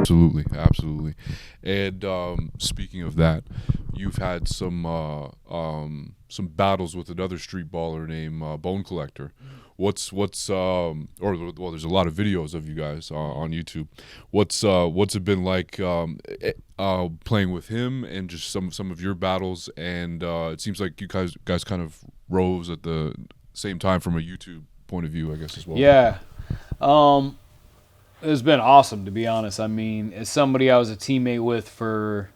Absolutely, absolutely. And speaking of that, you've had some battles with another street baller named Bone Collector. Or well, there's a lot of videos of you guys on YouTube. What's it been like playing with him and just some of your battles? And it seems like you guys kind of rose at the same time from a YouTube point of view, I guess, as well. Yeah. It's been awesome, to be honest. I mean, as somebody I was a teammate with for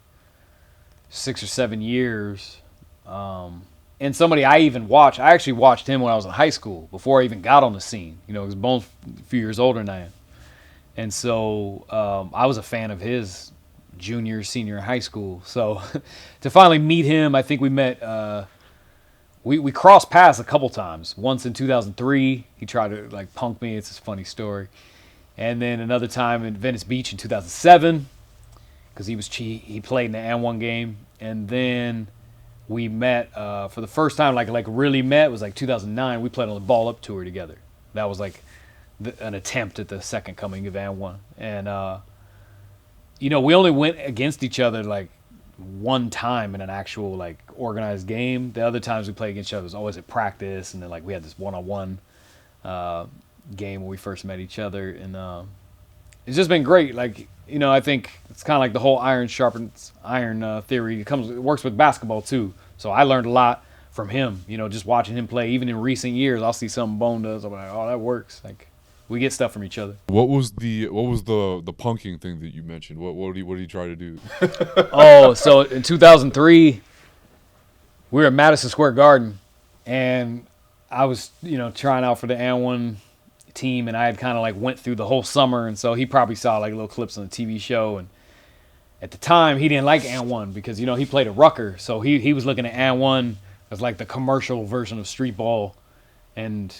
6 or 7 years, and somebody I even watched. I actually watched him when I was in high school, before I even got on the scene. You know, because Bone's a few years older than I am. And so I was a fan of his junior, senior in high school. So to finally meet him, I think we met, we crossed paths a couple times. Once in 2003, he tried to like punk me. It's a funny story. And then another time in Venice Beach in 2007, because he played in the And1 game. And then we met for the first time, like really met, was like 2009. We played on the Ball Up tour together. That was like an attempt at the second coming of And1. And, we only went against each other like one time in an actual like organized game. The other times we played against each other was always at practice. And then like we had this one-on-one game when we first met each other. And it's just been great. Like, I think it's kind of like the whole iron sharpens iron theory. It works with basketball too. So I learned a lot from him, just watching him play. Even in recent years, I'll see something Bone does. I'm like, oh, that works. Like, we get stuff from each other. What was the punking thing that you mentioned? What did he try to do? Oh, so in 2003, we were at Madison Square Garden, and I was, trying out for the And1 team, and I had kind of like went through the whole summer, and so he probably saw like little clips on the TV show. And at the time, he didn't like And1 because he played at Rucker, so he was looking at And1 as like the commercial version of street ball. And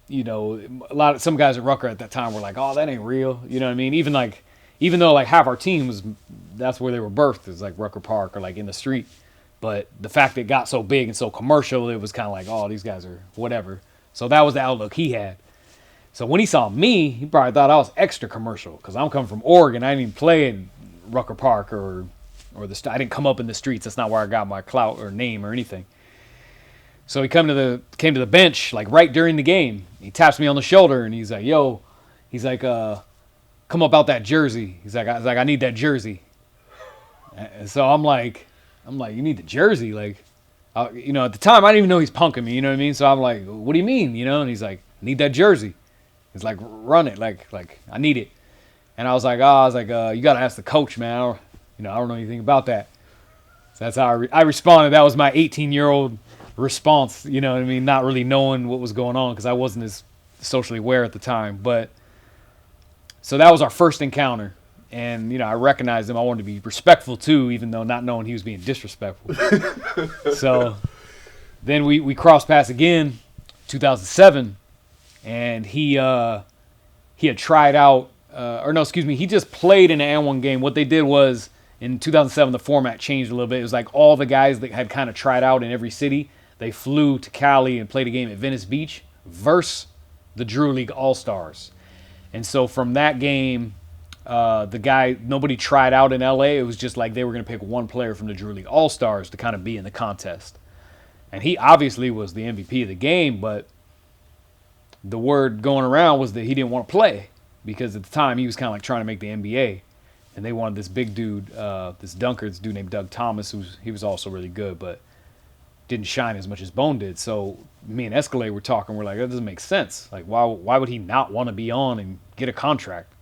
some guys at Rucker at that time were like, oh, that ain't real, you know what I mean? Even though like half our team that's where they were birthed, is like Rucker Park or like in the street. But the fact that it got so big and so commercial, it was kind of like, oh, these guys are whatever. So that was the outlook he had. So when he saw me, he probably thought I was extra commercial because I'm coming from Oregon. I didn't even play in Rucker Park or I didn't come up in the streets. That's not where I got my clout or name or anything. So he came to the bench like right during the game. He taps me on the shoulder and he's like, "Yo," he's like, "Come up out that jersey." He's like, "I need that jersey." And so I'm like, "You need the jersey?" Like, at the time I didn't even know he's punking me. You know what I mean? So I'm like, "What do you mean?" And he's like, "I need that jersey." He's like, "Run it, like I need it." And I was like, "You gotta ask the coach, man. I don't know anything about that." So that's how I responded. That was my 18-year-old response. You know what I mean? Not really knowing what was going on because I wasn't as socially aware at the time. But so that was our first encounter, and I recognized him. I wanted to be respectful too, even though not knowing he was being disrespectful. So then we crossed paths again, 2007. And he had tried out, he just played in an And1 game. What they did was, in 2007, the format changed a little bit. It was like all the guys that had kind of tried out in every city, they flew to Cali and played a game at Venice Beach versus the Drew League All-Stars. And so from that game, nobody tried out in LA. It was just like they were going to pick one player from the Drew League All-Stars to kind of be in the contest. And he obviously was the MVP of the game, but the word going around was that he didn't want to play because at the time he was kind of like trying to make the NBA, and they wanted this big dude, this dude named Doug Thomas, he was also really good, but didn't shine as much as Bone did. So me and Escalade were talking. We're like, that doesn't make sense. Like, why would he not want to be on and get a contract?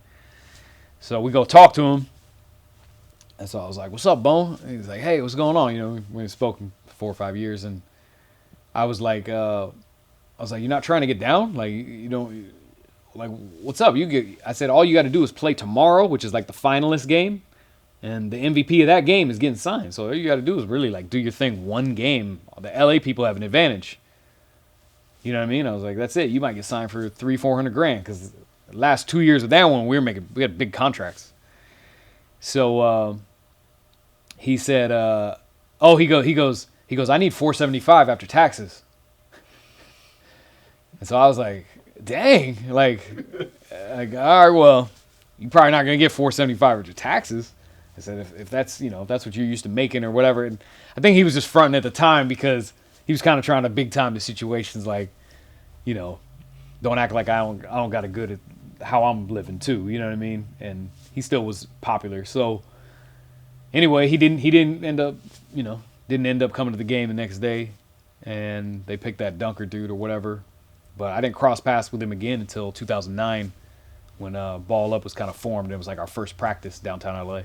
So we go talk to him, and so I was like, "What's up, Bone?" And he's like, "Hey, what's going on?" We had spoken for 4 or 5 years, and I was like, "You're not trying to get down? Like, what's up?" I said, "All you got to do is play tomorrow, which is like the finalist game, and the MVP of that game is getting signed. So all you got to do is really like do your thing one game. The LA people have an advantage." You know what I mean? I was like, "That's it. You might get signed for $300-400 grand because the last 2 years of that one, we had big contracts." So he said, he goes, "I need $475 after taxes." And so I was like, "Dang!" Like, all right, well, you're probably not gonna get $475 with your taxes. I said, if that's if that's what you're used to making or whatever. And I think he was just fronting at the time because he was kind of trying to big time the situations, like, don't act like I don't got it good at how I'm living too. You know what I mean? And he still was popular. So anyway, he didn't end up coming to the game the next day, and they picked that dunker dude or whatever. But I didn't cross paths with him again until 2009 when Ball Up was kind of formed. It was like our first practice downtown LA.